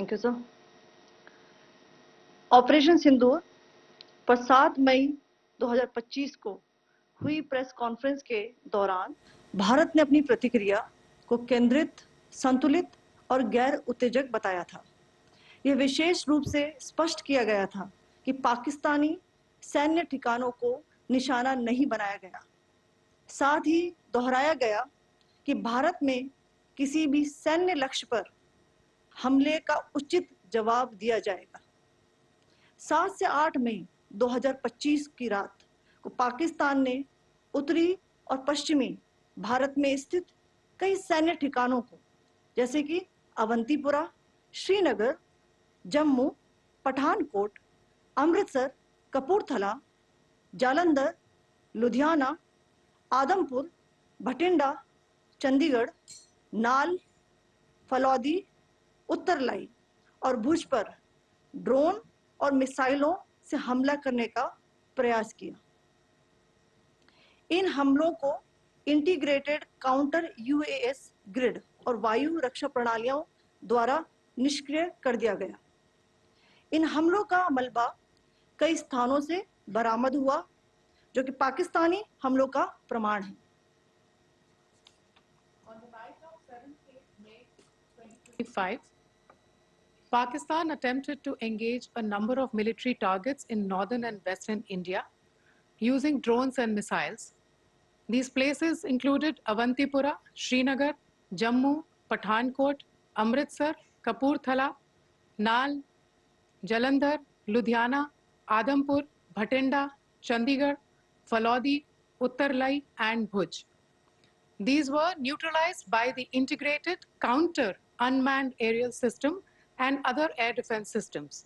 Thank you sir. Operation सिंदूर पर 7 मई 2025 को हुई प्रेस कॉन्फ्रेंस के दौरान भारत ने अपनी प्रतिक्रिया को केंद्रित, संतुलित और गैर उत्तेजक बताया था। यह विशेष रूप से स्पष्ट किया गया था कि पाकिस्तानी सैन्य ठिकानों को निशाना नहीं बनाया गया। साथ ही दोहराया गया कि भारत में किसी भी सैन्य लक्ष्य पर हमले का उचित जवाब दिया जाएगा। 7 से 8 मई 2025 की रात को पाकिस्तान ने उत्तरी और पश्चिमी भारत में स्थित कई सैन्य ठिकानों को, जैसे कि अवंतीपुरा, श्रीनगर, जम्मू, पठानकोट, अमृतसर, कपूरथला, जालंधर, लुधियाना, आदमपुर, भटिंडा, चंडीगढ़, नाल, फलौदी, उत्तरलाई और भुज पर ड्रोन और मिसाइलों से हमला करने का प्रयास किया। इन हमलों को इंटीग्रेटेड काउंटर यूएस ग्रिड और वायु रक्षा प्रणालियों द्वारा निष्क्रिय कर दिया गया। इन हमलों का मलबा कई स्थानों से बरामद हुआ, जो कि पाकिस्तानी हमलों का प्रमाण है। On the night of 7th May 2025, Pakistan attempted to engage a number of military targets in northern and western India using drones and missiles. These places included Avantipura, Srinagar, Jammu, Pathankot, Amritsar, Kapurthala, Nal, Jalandhar, Ludhiana, Adampur, Bhatinda, Chandigarh, Falodi, Uttarlai, and Bhuj. These were neutralized by the integrated counter unmanned aerial system and other air defense systems.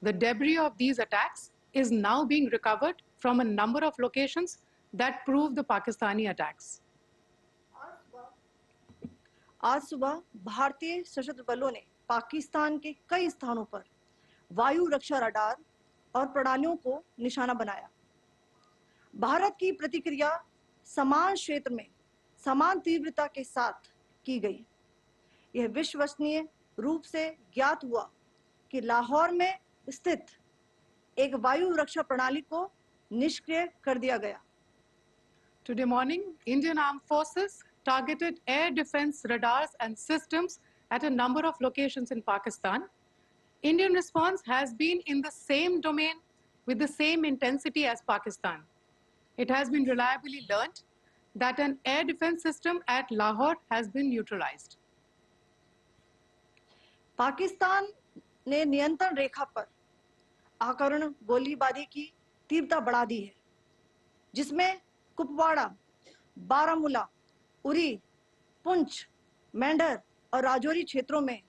The debris of these attacks is now being recovered from a number of locations that prove the Pakistani attacks. आज सुबह भारतीय सशस्त्र बलों ने पाकिस्तान के कई स्थानों पर वायु रक्षा रडार और प्रणालियों को निशाना बनाया। भारत की प्रतिक्रिया समान क्षेत्र में समान तीव्रता के साथ की गई। यह विश्वसनीय रूप से ज्ञात हुआ कि लाहौर में स्थित एक वायु रक्षा प्रणाली को निष्क्रिय कर दिया गया। Today morning, Indian Armed Forces targeted air defense radars and systems at a number of locations in Pakistan. Indian response has been in the same domain with the same intensity as Pakistan. It has been reliably learnt that an air defense system at Lahore has been neutralized. Pakistan ने नियंत्रण रेखा पर आकरण गोलीबारी की तीव्रता बढ़ा दी है, जिसमें कुपवाड़ा, बारामूला, उरी, पुंछ, मेंढर और राजौरी क्षेत्रों में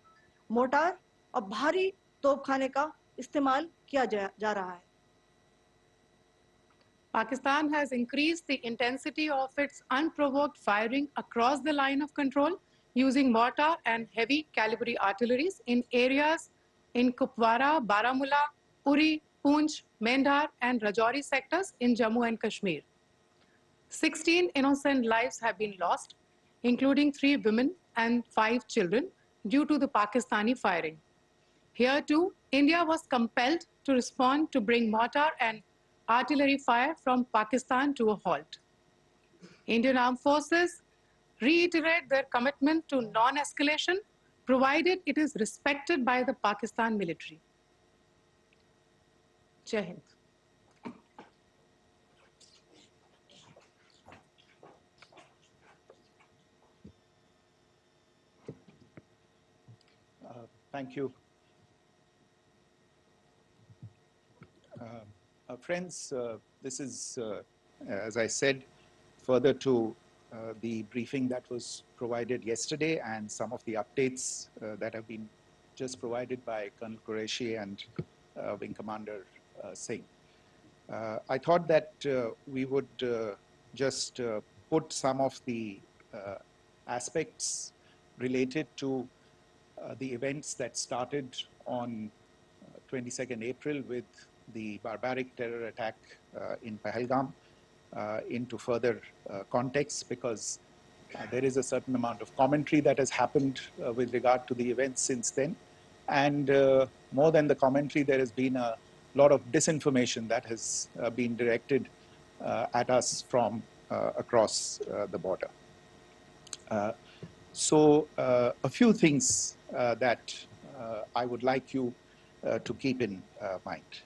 मोर्टार और भारी तोपखाने का इस्तेमाल किया जा रहा है। Pakistan has increased the intensity of its unprovoked firing across the line of control using mortar and heavy calibre artilleries in areas in Kupwara, Baramulla, Uri, Poonch, Mendhar and Rajouri sectors in Jammu and Kashmir. 16 innocent lives have been lost, including 3 women and 5 children, due to the Pakistani firing. Here too, India was compelled to respond to bring mortar and artillery fire from Pakistan to a halt. Indian Armed Forces reiterate their commitment to non-escalation, provided it is respected by the Pakistan military. Jai Hind. Thank you. Friends, this is, as I said, further to the briefing that was provided yesterday and some of the updates that have been just provided by Colonel Qureshi and Wing Commander Singh. I thought that we would just put some of the aspects related to the events that started on 22nd April with the barbaric terror attack in Pahalgam into further context, because there is a certain amount of commentary that has happened with regard to the events since then. And more than the commentary, there has been a lot of disinformation that has been directed at us from across the border. So a few things that I would like you to keep in mind.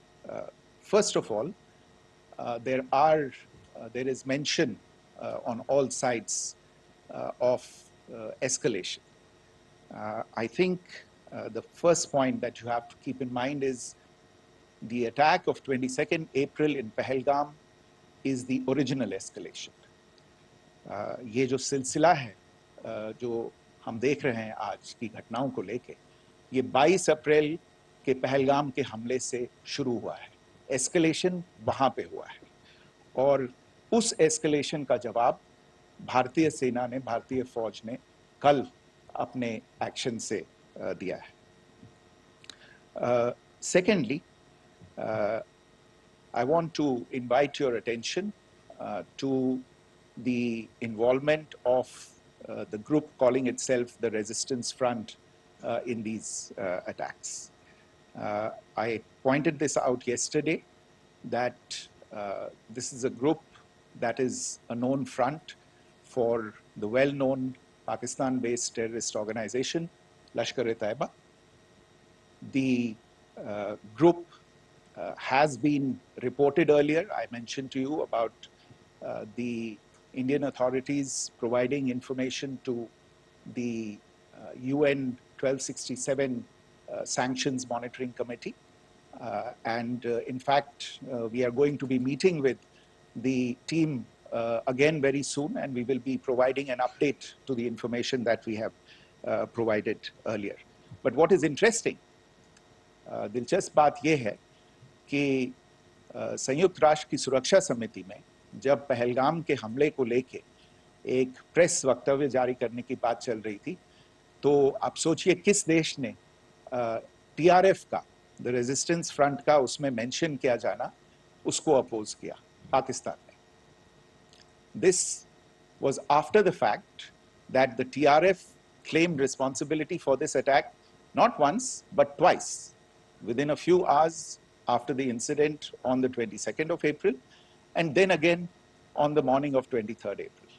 First of all, there is mention on all sides of escalation. I think the first point that you have to keep in mind is the attack of 22nd April in Pahalgam is the original escalation. ये जो सिलसिला है जो हम देख रहे हैं आज की घटनाओं को लेके, ये 22 अप्रैल के पहलगाम के हमले से शुरू हुआ है. एस्केलेशन वहां पे हुआ है और उस एस्केलेशन का जवाब भारतीय सेना ने, भारतीय फौज ने कल अपने एक्शन से दिया है. Secondly, I want to invite your attention to the involvement of the group calling itself the Resistance Front in these attacks. I pointed this out yesterday that this is a group that is a known front for the well-known Pakistan-based terrorist organization, Lashkar-e-Taiba. The group has been reported earlier. I mentioned to you about the Indian authorities providing information to the UN 1267 Sanctions Monitoring Committee. And in fact, we are going to be meeting with the team again very soon, and we will be providing an update to the information that we have provided earlier. But what is interesting, दिलचस्प बात यह है कि संयुक्त राष्ट्र की सुरक्षा समिति में जब पहलगाम के हमले को लेके एक प्रेस वक्तव्य जारी करने की बात चल रही थी, तो आप सोचिए किस देश ने टीआरएफ का, द रेजिस्टेंस फ्रंट का उसमें मेंशन किया जाना, उसको अपोज किया, पाकिस्तान ने. This was after the fact that the TRF claimed responsibility for this attack not once but twice, within a few hours after the incident on the 22nd of April, and then again on the morning of 23rd April.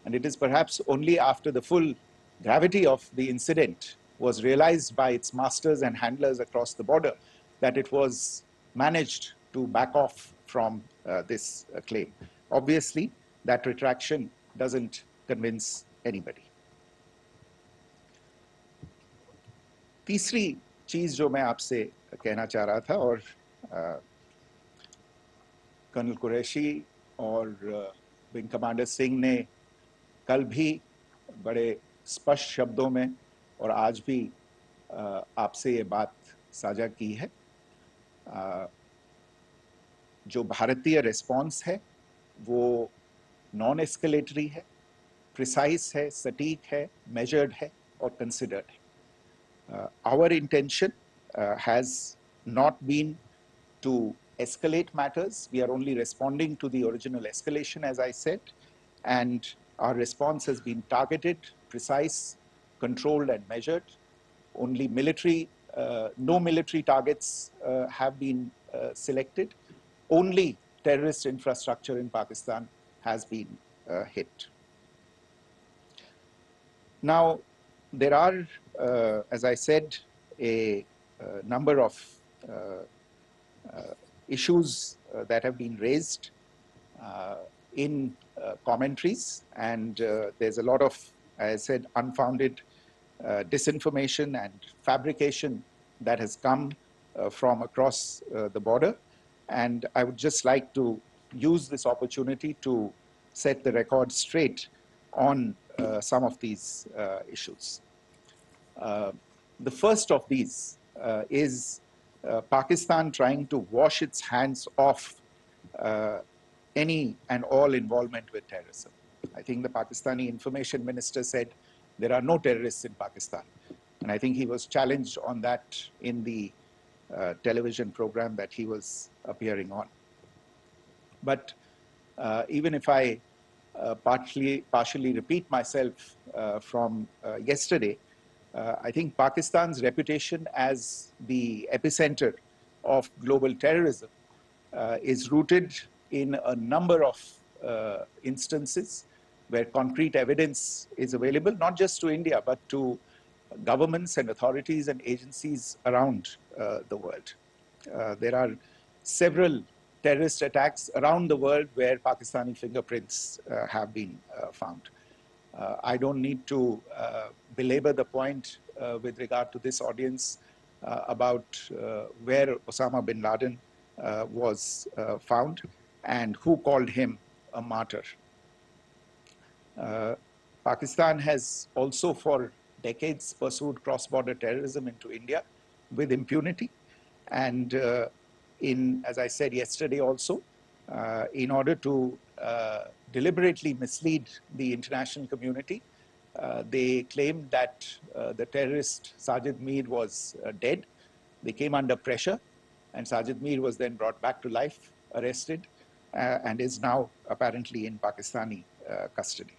And it is perhaps only after the full gravity of the incident was realized by its masters and handlers across the border that it was managed to back off from this claim. Obviously, that retraction doesn't convince anybody. तीसरी चीज जो मैं आपसे कहना चाह रहा था, और कर्नल कुरैशी और विंग कमांडर सिंह ने कल भी बड़े स्पष्ट शब्दों में और आज भी आपसे ये बात साझा की है. जो भारतीय रिस्पॉन्स है वो नॉन एस्केलेटरी है, प्रिसाइज है, सटीक है, मेजर्ड है और कंसिडर्ड है. Our intention has not been to escalate matters. We are only responding to the original escalation, as I said, and our response has been targeted, precise, controlled and measured. Only military, no military targets have been selected. Only terrorist infrastructure in Pakistan has been hit. Now, there are, as I said, a number of issues that have been raised in commentaries, and there's a lot of, as I said, unfounded disinformation and fabrication that has come from across the border. And I would just like to use this opportunity to set the record straight on some of these issues. The first of these is Pakistan trying to wash its hands off any and all involvement with terrorism. I think the Pakistani information minister said there are no terrorists in Pakistan. And I think he was challenged on that in the television program that he was appearing on. But even if I partially repeat myself from yesterday, I think Pakistan's reputation as the epicenter of global terrorism is rooted in a number of instances where concrete evidence is available, not just to India, but to governments and authorities and agencies around the world. There are several terrorist attacks around the world where Pakistani fingerprints have been found. I don't need to belabor the point with regard to this audience about where Osama bin Laden was found and who called him a martyr. Pakistan has also for decades pursued cross-border terrorism into India with impunity. And as I said yesterday also, in order to deliberately mislead the international community, they claimed that the terrorist Sajid Mir was dead. They came under pressure, and Sajid Mir was then brought back to life, arrested, and is now apparently in Pakistani custody.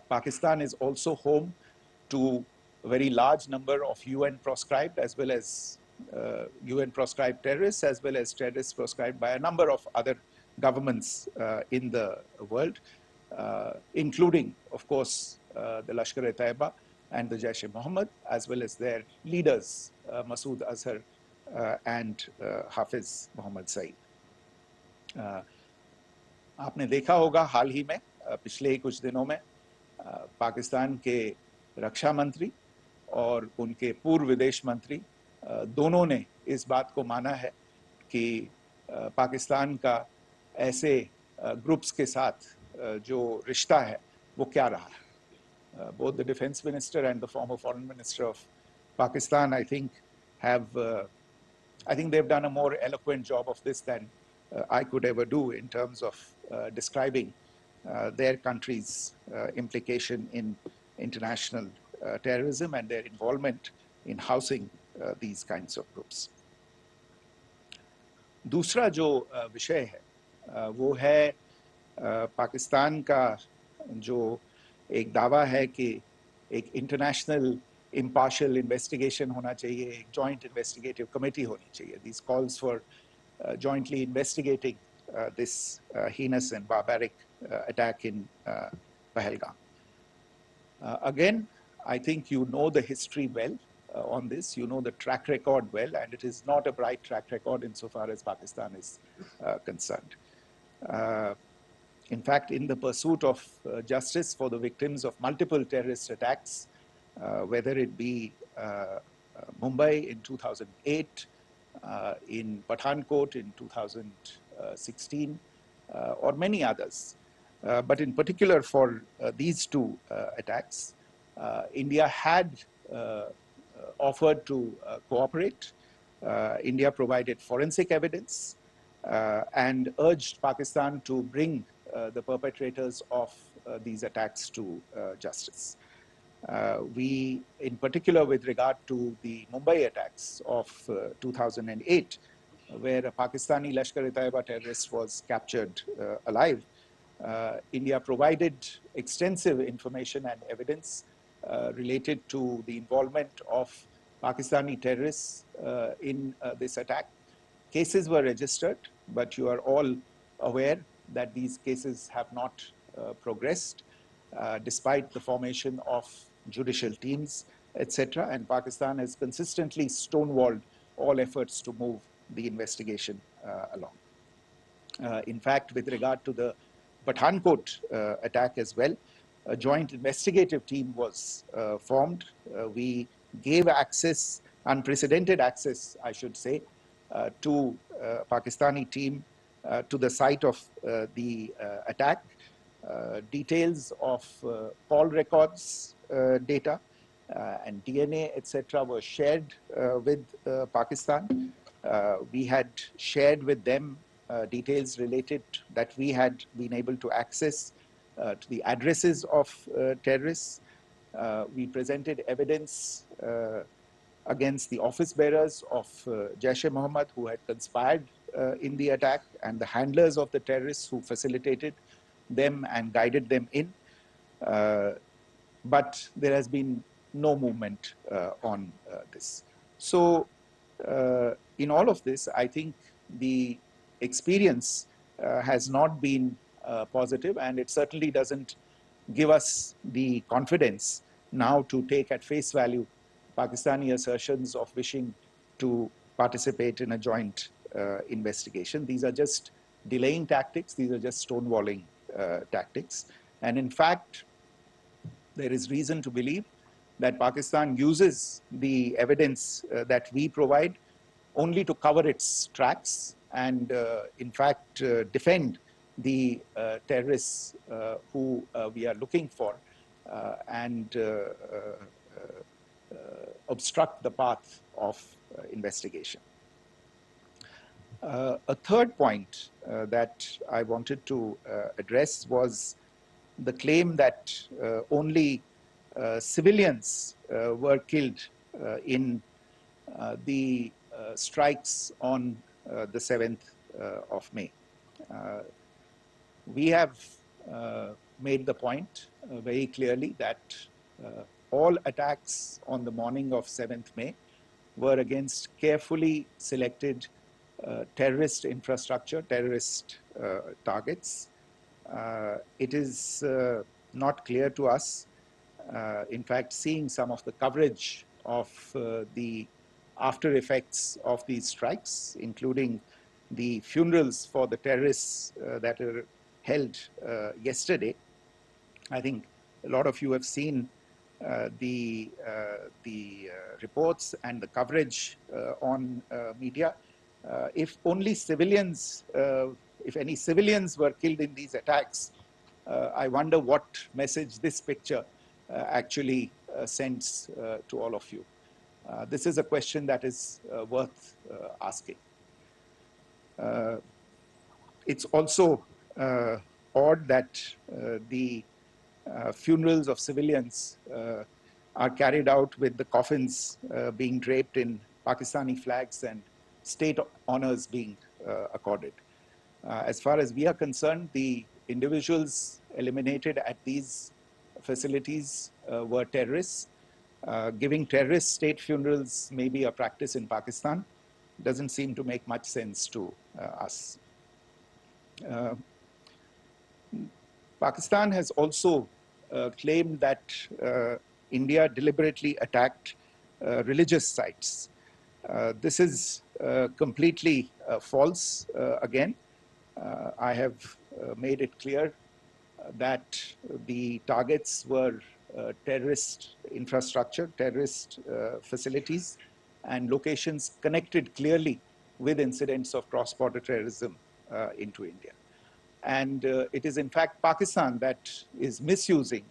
Pakistan is also home to a very large number of UN proscribed as well as UN proscribed terrorists, as well as terrorists proscribed by a number of other governments in the world, including, of course, the Lashkar-e-Taiba and the Jaish-e-Mohammed, as well as their leaders, Masood Azhar and Hafiz Mohammed Saeed. आपने देखा होगा हाल ही में पिछले कुछ दिनों में पाकिस्तान के रक्षा मंत्री और उनके पूर्व विदेश मंत्री दोनों ने इस बात को माना है कि पाकिस्तान का ऐसे ग्रुप्स के साथ जो रिश्ता है वो क्या रहा है. Both the defense minister and the former foreign minister of Pakistan, I think they've done a more eloquent job of this than I could ever do in terms of describing their country's implication in international terrorism and their involvement in housing these kinds of groups. दूसरा जो विषय है वो है पाकिस्तान का जो एक दावा है कि एक इंटरनेशनल impartial investigation होना चाहिए, एक joint investigative committee होनी चाहिए. These calls for jointly investigating this heinous and barbaric attack in Pahalgam. Again, I think you know the history well on this. You know the track record well, and it is not a bright track record insofar as Pakistan is concerned. In fact, in the pursuit of justice for the victims of multiple terrorist attacks, whether it be Mumbai in 2008, in Pathankot in 2016, or many others. But in particular for these two attacks, India had offered to cooperate. India provided forensic evidence and urged Pakistan to bring the perpetrators of these attacks to justice. We, in particular with regard to the Mumbai attacks of 2008, where a Pakistani Lashkar-e-Taiba terrorist was captured alive, India provided extensive information and evidence related to the involvement of Pakistani terrorists in this attack. Cases were registered, but you are all aware that these cases have not progressed, despite the formation of judicial teams, etc. And Pakistan has consistently stonewalled all efforts to move the investigation along. In fact, with regard to the Pathankot attack as well, a joint investigative team was formed. We gave access, unprecedented access, I should say, to Pakistani team to the site of the attack. Details of call records data and DNA, etc., were shared with Pakistan. We had shared with them details related that we had been able to access to the addresses of terrorists. We presented evidence against the office bearers of Jaish-e-Mohammed who had conspired in the attack, and the handlers of the terrorists who facilitated them and guided them in. But there has been no movement on this. So in all of this, I think the experience has not been positive, and it certainly doesn't give us the confidence now to take at face value Pakistani assertions of wishing to participate in a joint investigation. These are just delaying tactics. These are just stonewalling tactics. And in fact, there is reason to believe that Pakistan uses the evidence that we provide only to cover its tracks and, in fact, defend the terrorists who we are looking for and obstruct the path of investigation. A third point that I wanted to address was the claim that only civilians were killed in the strikes on the 7th of May. We have made the point very clearly that all attacks on the morning of 7th May were against carefully selected terrorist infrastructure, terrorist targets. It is not clear to us, in fact, seeing some of the coverage of the after effects of these strikes, including the funerals for the terrorists that were held yesterday. I think a lot of you have seen the reports and the coverage on media. If only civilians, if any civilians were killed in these attacks, I wonder what message this picture actually sends to all of you. This is a question that is worth asking. It's also odd that the funerals of civilians are carried out with the coffins being draped in Pakistani flags and state honors being accorded. As far as we are concerned, the individuals eliminated at these facilities were terrorists. Giving terrorist state funerals may be a practice in Pakistan. Doesn't seem to make much sense to us. Pakistan has also claimed that India deliberately attacked religious sites. This is completely false again. I have made it clear that the targets were terrorist infrastructure, terrorist facilities, and locations connected clearly with incidents of cross-border terrorism into India. And it is in fact Pakistan that is misusing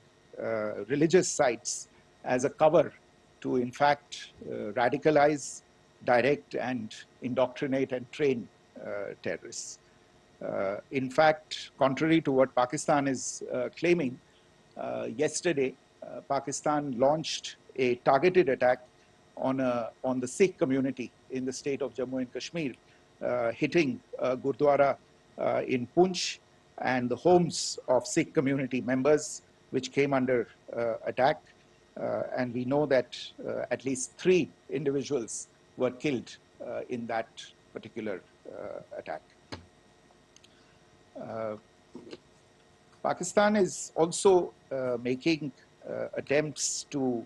religious sites as a cover to in fact radicalize, direct, and indoctrinate and train terrorists. In fact, contrary to what Pakistan is claiming, yesterday Pakistan launched a targeted attack on the Sikh community in the state of Jammu and Kashmir, hitting Gurdwara in Poonch and the homes of Sikh community members, which came under attack. And we know that at least 3 individuals were killed in that particular attack. Pakistan is also making attempts to,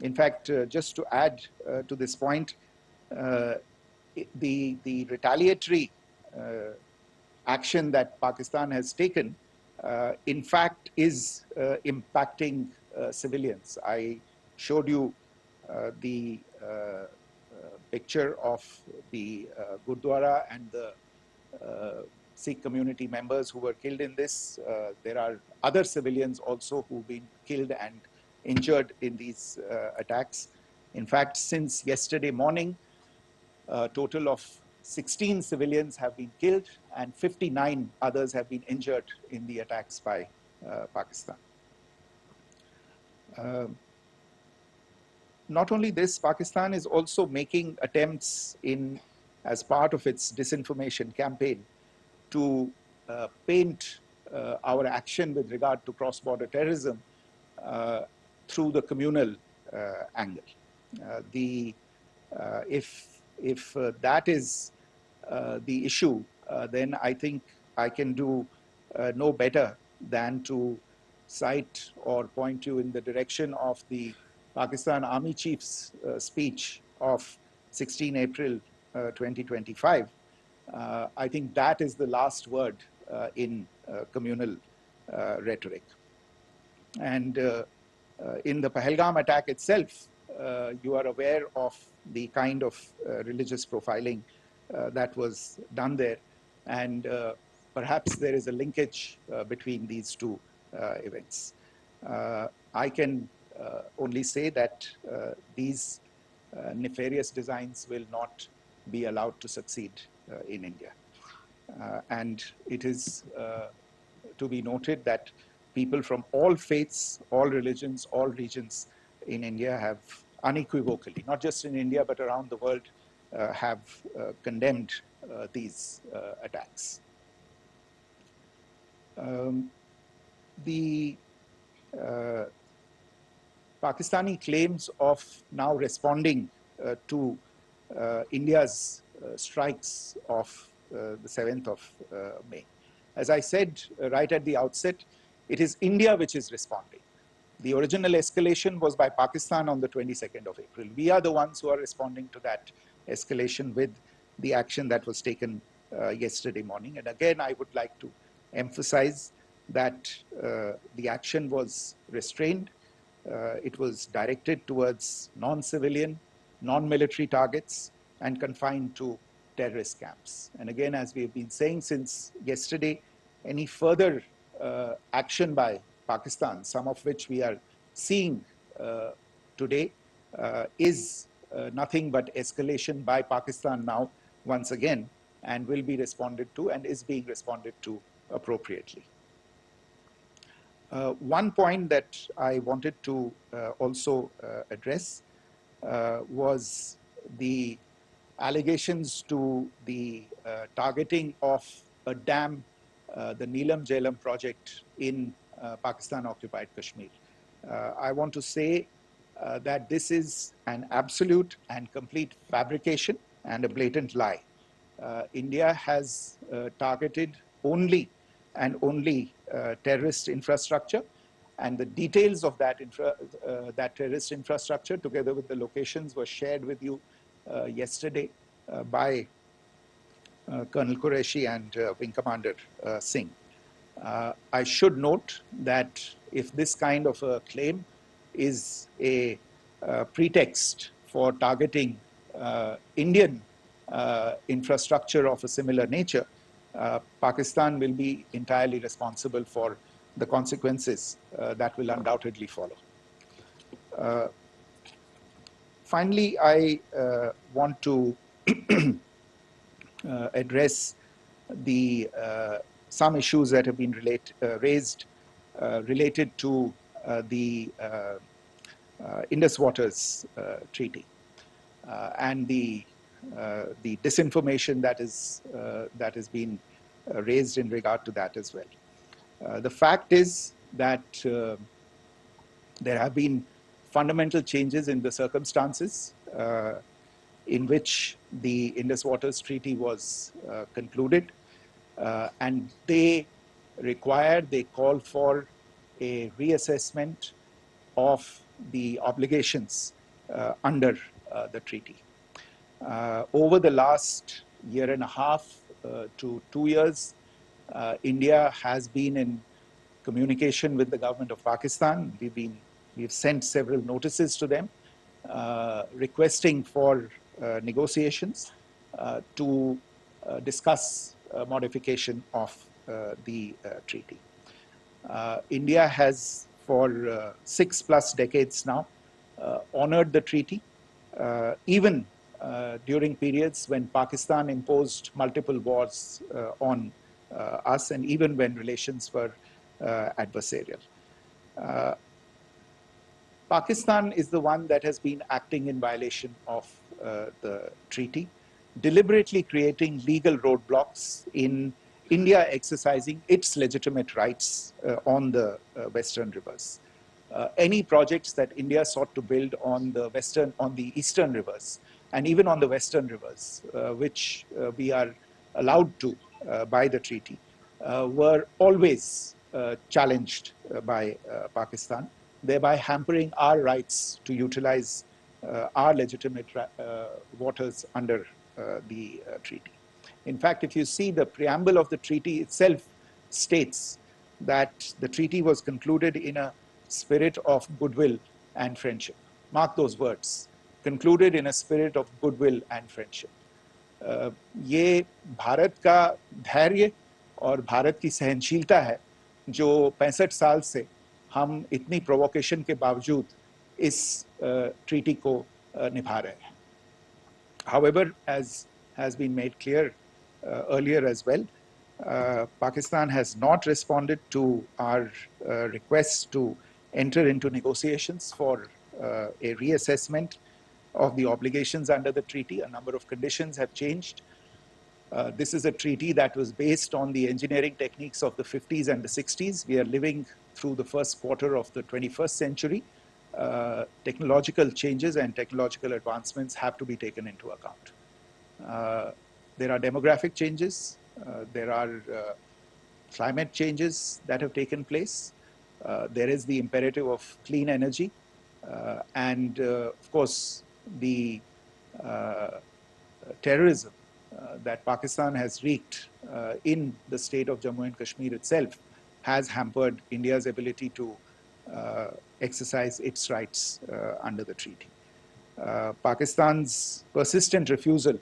in fact, just to add to this point, the retaliatory action that Pakistan has taken, in fact, is impacting civilians. I showed you the picture of the Gurdwara and the Sikh community members who were killed in this. There are other civilians also who've been killed and injured in these attacks. In fact, since yesterday morning, a total of 16 civilians have been killed and 59 others have been injured in the attacks by Pakistan. Not only this, Pakistan is also making attempts as part of its disinformation campaign to paint our action with regard to cross-border terrorism through the communal angle. If that is the issue, then I think I can do no better than to cite or point you in the direction of the Pakistan Army Chief's speech of 16 April 2025. I think that is the last word in communal rhetoric. And in the Pahalgam attack itself, you are aware of the kind of religious profiling that was done there. And perhaps there is a linkage between these two events. I can only say that these nefarious designs will not be allowed to succeed in India. And it is to be noted that people from all faiths, all religions, all regions in India have unequivocally, not just in India, but around the world, have condemned these attacks. The Pakistani claims of now responding to India's strikes of the 7th of May. As I said right at the outset, it is India which is responding. The original escalation was by Pakistan on the 22nd of April. We are the ones who are responding to that escalation with the action that was taken yesterday morning. And again, I would like to emphasize that the action was restrained. It was directed towards non-civilian, non-military targets and confined to terrorist camps. And again, as we have been saying since yesterday, any further action by Pakistan, some of which we are seeing today, is nothing but escalation by Pakistan now, once again, and will be responded to and is being responded to appropriately. One point that I wanted to also address was the allegations to the targeting of a dam, the Neelam Jhelum project in Pakistan-occupied Kashmir. I want to say that this is an absolute and complete fabrication and a blatant lie. India has targeted only and only terrorist infrastructure, and the details of that, that terrorist infrastructure, together with the locations, were shared with you yesterday by Colonel Qureshi and Wing Commander Singh. I should note that if this kind of a claim is a pretext for targeting Indian infrastructure of a similar nature, Pakistan will be entirely responsible for the consequences that will undoubtedly follow. Finally, I want to address the some issues that have been raised related to the Indus Waters Treaty and the disinformation that has been raised in regard to that as well. The fact is that there have been fundamental changes in the circumstances in which the Indus Waters Treaty was concluded, and they call for a reassessment of the obligations under the treaty. Over the last year and a half to 2 years, India has been in communication with the government of Pakistan. We've sent several notices to them requesting for negotiations to discuss modification of the treaty. India has for 6+ decades now honored the treaty, even during periods when Pakistan imposed multiple wars on us, and even when relations were adversarial. Pakistan is the one that has been acting in violation of the treaty, deliberately creating legal roadblocks in India exercising its legitimate rights on the Western rivers. any projects that India sought to build on the eastern rivers, and even on the western rivers, which we are allowed to by the treaty, were always challenged by Pakistan, thereby hampering our rights to utilize our legitimate waters under the treaty. In fact, if you see the preamble of the treaty itself states that the treaty was concluded in a spirit of goodwill and friendship. Mark those words, concluded in a spirit of goodwill and friendship. ये भारत का धैर्य और भारत की सहनशीलता है जो 65 साल से हम इतनी प्रोवोकेशन के बावजूद इस ट्रीटी को निभा रहे हैं. However, as has been made clear earlier as well, Pakistan has not responded to our requests to enter into negotiations for a reassessment of the obligations under the treaty. A number of conditions have changed. This is a treaty that was based on the engineering techniques of the 50s and the 60s. We are living through the first quarter of the 21st century. Technological changes and technological advancements have to be taken into account. There are demographic changes. There are climate changes that have taken place. There is the imperative of clean energy. And of course, the terrorism that Pakistan has wreaked in the state of Jammu and Kashmir itself has hampered India's ability to exercise its rights under the treaty. Pakistan's persistent refusal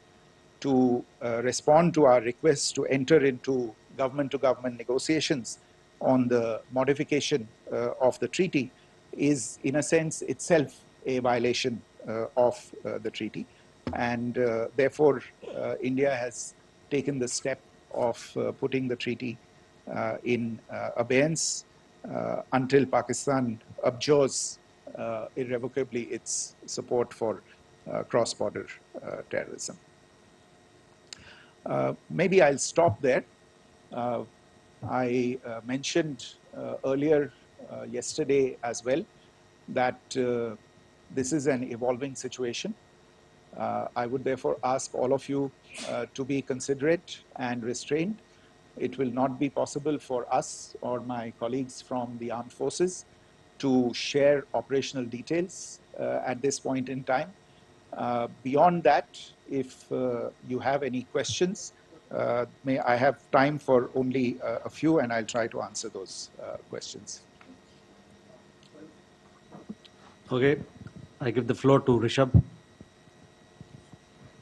to respond to our requests to enter into government-to-government negotiations on the modification of the treaty is, in a sense, itself a violation of the treaty. And therefore, India has taken the step of putting the treaty in abeyance until Pakistan abjures irrevocably its support for cross-border terrorism. Maybe I'll stop there. I mentioned earlier yesterday as well that this is an evolving situation. I would therefore ask all of you to be considerate and restrained. It will not be possible for us or my colleagues from the armed forces to share operational details at this point in time. Beyond that, if you have any questions, may I have time for only a few, and I'll try to answer those questions. Okay, I give the floor to Rishabh.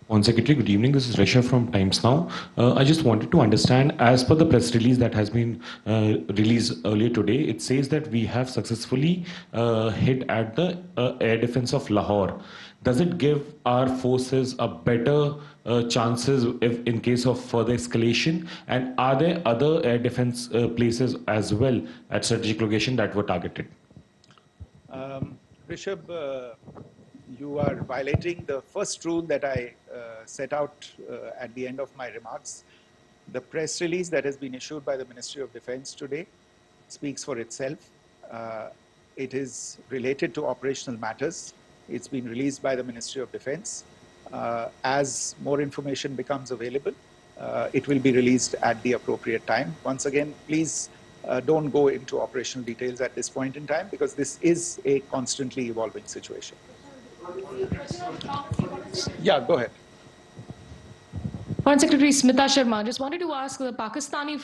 On Secretary, good evening. This is Rishabh from Times Now. I just wanted to understand, as per the press release that has been released earlier today, it says that we have successfully hit at the air defense of Lahore. Does it give our forces a better chances if in case of further escalation? And are there other air defense places as well at strategic location that were targeted? Rishabh, you are violating the first rule that I set out at the end of my remarks. The press release that has been issued by the Ministry of Defense today speaks for itself. It is related to operational matters. It's been released by the Ministry of Defense. As more information becomes available, it will be released at the appropriate time. Once again, please don't go into operational details at this point in time, because this is a constantly evolving situation. Yeah, go ahead. Foreign Secretary Smita Sharma, just wanted to ask, the Pakistani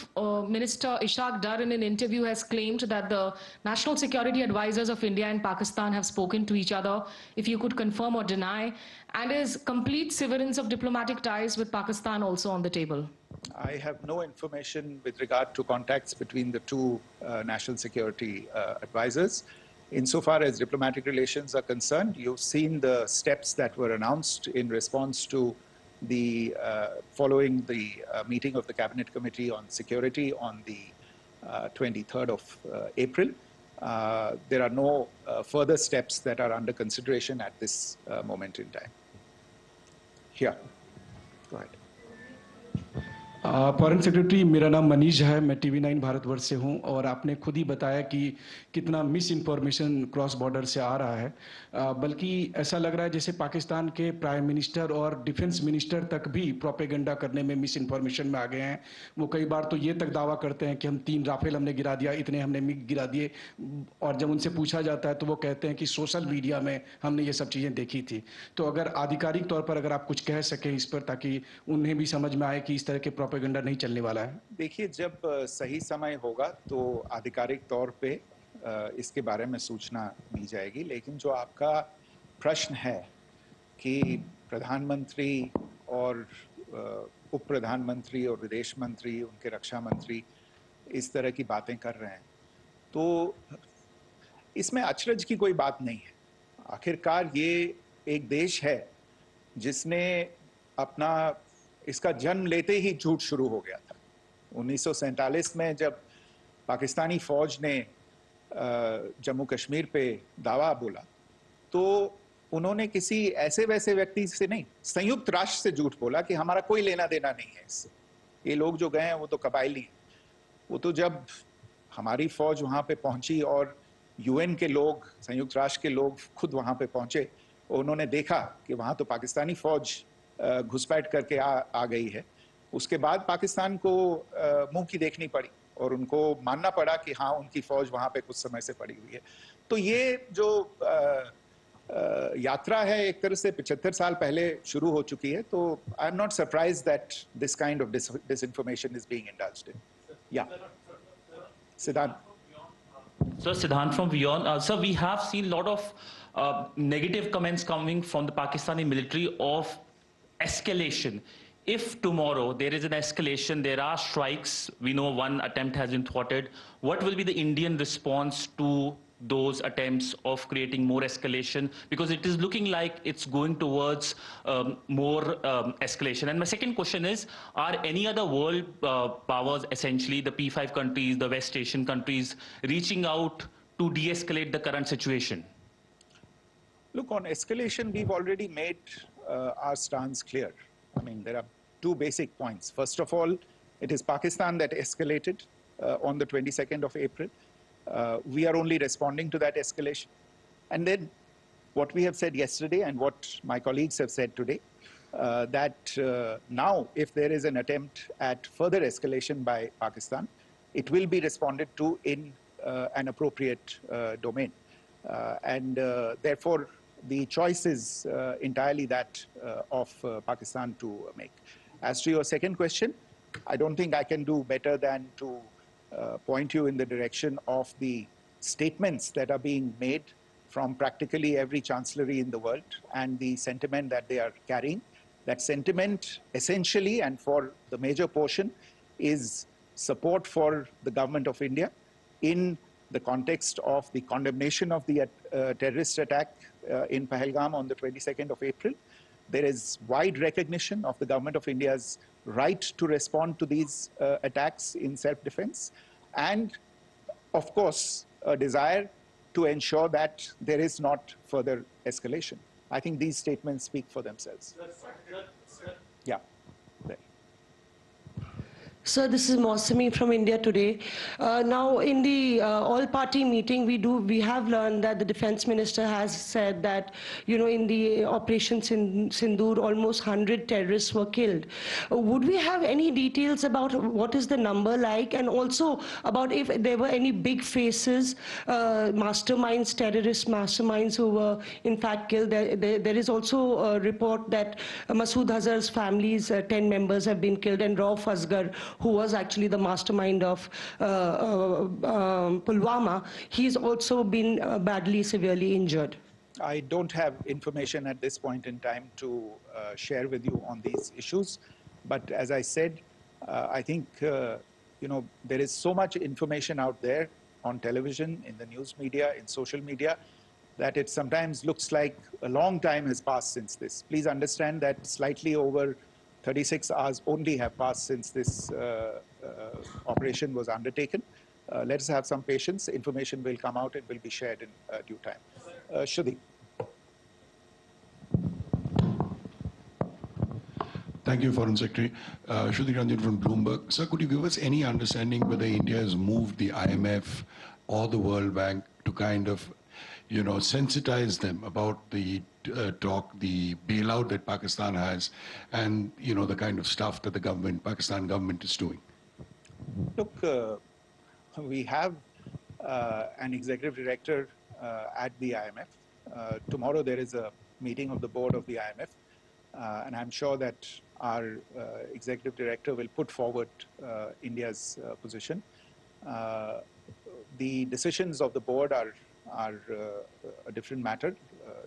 Minister Ishaq Dar in an interview has claimed that the national security advisors of India and Pakistan have spoken to each other. If you could confirm or deny, and is complete severance of diplomatic ties with Pakistan also on the table? I have no information with regard to contacts between the two national security advisors. Insofar as diplomatic relations are concerned, you've seen the steps that were announced in response to the following the meeting of the Cabinet Committee on Security on the 23rd of April. There are no further steps that are under consideration at this moment in time. Here, go ahead. Foreign secretary, मेरा नाम मनीष है, मैं TV9 Bharatvarsh से हूं, और आपने खुद ही बताया कि कितना मिस इन्फॉर्मेशन क्रॉस बॉर्डर से आ रहा है। बल्कि ऐसा लग रहा है जैसे पाकिस्तान के प्राइम मिनिस्टर और डिफेंस मिनिस्टर तक भी प्रोपेगेंडा करने में मिस इन्फॉर्मेशन में आ गए हैं। वो कई बार तो ये तक दावा करते हैं कि हम 3 राफेल हमने गिरा दिया, इतने हमने मिग गिरा दिए, और जब उनसे पूछा जाता है तो वो कहते हैं कि सोशल मीडिया में हमने ये सब चीज़ें देखी थी। तो अगर आधिकारिक तौर पर अगर आप कुछ कह सकें इस पर, ताकि उन्हें भी समझ में आए कि इस तरह के प्रोपेगेंडा नहीं चलने वाला है। देखिए, जब सही समय होगा तो आधिकारिक तौर पे इसके बारे में सूचना दी जाएगी। लेकिन जो आपका प्रश्न है कि प्रधानमंत्री और उप प्रधानमंत्री और विदेश मंत्री, उनके रक्षा मंत्री इस तरह की बातें कर रहे हैं, तो इसमें अचरज की कोई बात नहीं है। आखिरकार ये एक देश है जिसने अपना इसका जन्म लेते ही झूठ शुरू हो गया था। 1947 में जब पाकिस्तानी फौज ने जम्मू कश्मीर पे दावा बोला, तो उन्होंने किसी ऐसे वैसे व्यक्ति से नहीं, संयुक्त राष्ट्र से झूठ बोला कि हमारा कोई लेना देना नहीं है इससे, ये लोग जो गए हैं वो तो कबायली हैं। वो तो जब हमारी फौज वहां पे पहुंची और UN के लोग, संयुक्त राष्ट्र के लोग खुद वहां पे पहुंचे, उन्होंने देखा कि वहां तो पाकिस्तानी फौज घुसपैठ करके आ गई है, उसके बाद पाकिस्तान को मुंह की देखनी पड़ी और उनको मानना पड़ा कि हाँ, उनकी फौज वहां पे कुछ समय से पड़ी हुई है। तो ये जो यात्रा है एक तरह से 75 साल पहले शुरू हो चुकी है। तो I am not surprised that this kind of disinformation is being indulged in. Yeah. Siddhant. Sir, Siddhant from Beyond. Sir, we have seen a lot of negative comments coming from the Pakistani military of escalation. If tomorrow there is an escalation, there are strikes, we know one attempt has been thwarted, what will be the Indian response to those attempts of creating more escalation? Because it is looking like it's going towards more escalation. And my second question is, are any other world powers, essentially the P5 countries, the West Asian countries, reaching out to de-escalate the current situation? Look, on escalation, we've already made our stance clear. I mean, there are two basic points. First of all, it is Pakistan that escalated on the 22nd of April. We are only responding to that escalation. And then what we have said yesterday and what my colleagues have said today, that now if there is an attempt at further escalation by Pakistan, it will be responded to in an appropriate domain. And therefore, the choice is entirely that of Pakistan to make. As to your second question, I don't think I can do better than to point you in the direction of the statements that are being made from practically every chancellery in the world and the sentiment that they are carrying. That sentiment essentially, and for the major portion, is support for the government of India in the context of the condemnation of the terrorist attack in Pahalgam on the 22nd of April. There is wide recognition of the government of India's right to respond to these attacks in self-defense, and of course, a desire to ensure that there is not further escalation. I think these statements speak for themselves. Yeah. There. Sir, this is Mausami from India Today. Now, in the all-party meeting, we have learned that the defense minister has said that, in the Operation Sindoor, almost 100 terrorists were killed. Would we have any details about what is the number like, and also about if there were any big faces, masterminds, terrorist masterminds who were in fact killed? There is also a report that Masood Azhar's family's 10 members have been killed, and Rauf Asghar, who was actually the mastermind of Pulwama, he's also been badly, severely injured. I don't have information at this point in time to share with you on these issues. But as I said, I think, there is so much information out there on television, in the news media, in social media, that it sometimes looks like a long time has passed since this. Please understand that slightly over 36 hours only have passed since this operation was undertaken. Let us have some patience. Information will come out and will be shared in due time. Shudi. Thank you, Foreign Secretary. Shruti Ranjan from Bloomberg. Sir, could you give us any understanding whether India has moved the IMF or the World Bank to kind of, sensitize them about the the bailout that Pakistan has, and the kind of stuff that the Pakistan government is doing? Look, we have an executive director at the IMF. Tomorrow there is a meeting of the board of the IMF, and I'm sure that our executive director will put forward India's position. The decisions of the board are a different matter.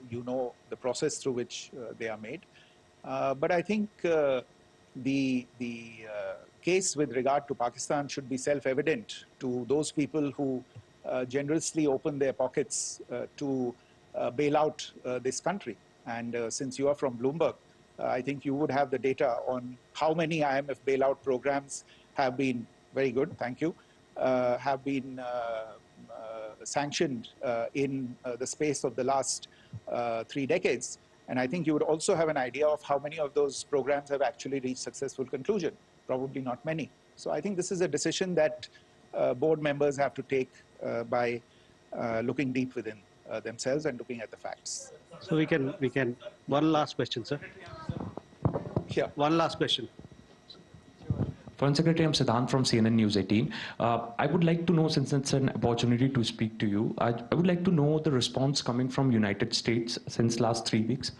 You know the process through which they are made. But I think the case with regard to Pakistan should be self-evident to those people who generously open their pockets to bail out this country. And since you are from Bloomberg, I think you would have the data on how many IMF bailout programs have been, very good, thank you, have been sanctioned in the space of the last 3 decades. And I think you would also have an idea of how many of those programs have actually reached successful conclusion. Probably not many. So I think this is a decision that board members have to take by looking deep within themselves and looking at the facts. So we can, one last question, sir. Yeah. One last question. Foreign Secretary, I'm Siddhant from CNN News 18. I would like to know, since it's an opportunity to speak to you, I would like to know the response coming from United States since last 3 weeks.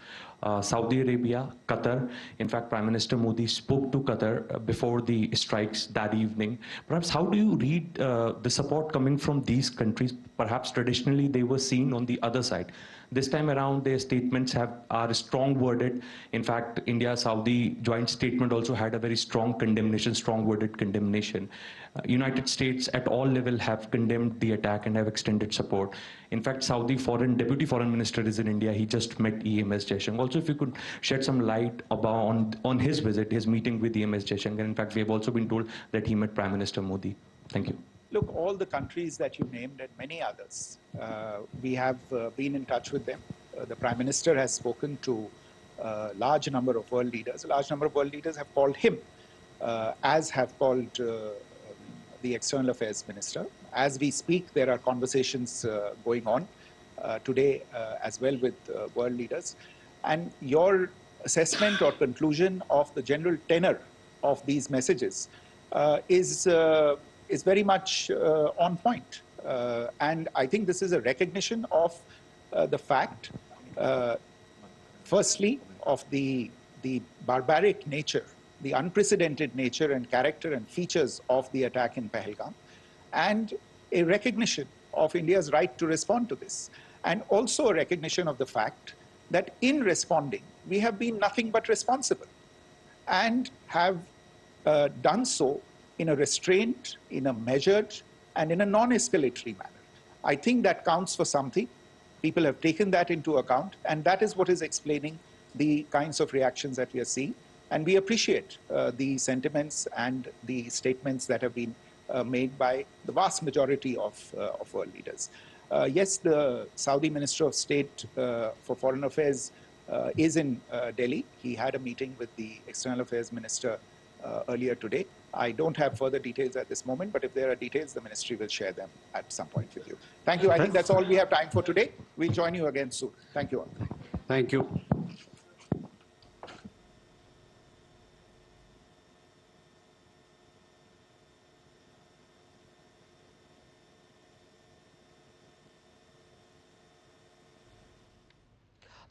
Saudi Arabia, Qatar. In fact, Prime Minister Modi spoke to Qatar before the strikes that evening. Perhaps how do you read the support coming from these countries? Perhaps traditionally they were seen on the other side. This time around, their statements are strong worded. In fact, India-Saudi joint statement also had a very strong condemnation, strong worded condemnation. United States at all levels have condemned the attack and have extended support. In fact, Saudi Deputy Foreign Minister is in India. He just met EMS Jaishankar. Also, if you could shed some light on his visit, his meeting with EMS Jaishankar. In fact, we have also been told that he met Prime Minister Modi. Thank you. Look, all the countries that you named and many others, we have been in touch with them. The Prime Minister has spoken to a large number of world leaders. A large number of world leaders have called him, as have called the External Affairs Minister. As we speak, there are conversations going on today as well with world leaders. And your assessment or conclusion of the general tenor of these messages is very much on point. And I think this is a recognition of the fact, firstly, of the barbaric nature, the unprecedented nature and character and features of the attack in Pahalgam, and a recognition of India's right to respond to this, and also a recognition of the fact that in responding, we have been nothing but responsible and have done so in a restrained, in a measured, and in a non-escalatory manner. I think that counts for something. People have taken that into account, and that is what is explaining the kinds of reactions that we are seeing. And we appreciate the sentiments and the statements that have been made by the vast majority of world leaders. Yes, the Saudi Minister of State for Foreign Affairs is in Delhi. He had a meeting with the External Affairs Minister earlier today. I don't have further details at this moment, but if there are details, the ministry will share them at some point with you. Thank you. I think that's all we have time for today. We'll join you again soon. Thank you all. Thank you.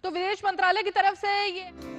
तो विदेश मंत्रालय की तरफ से ये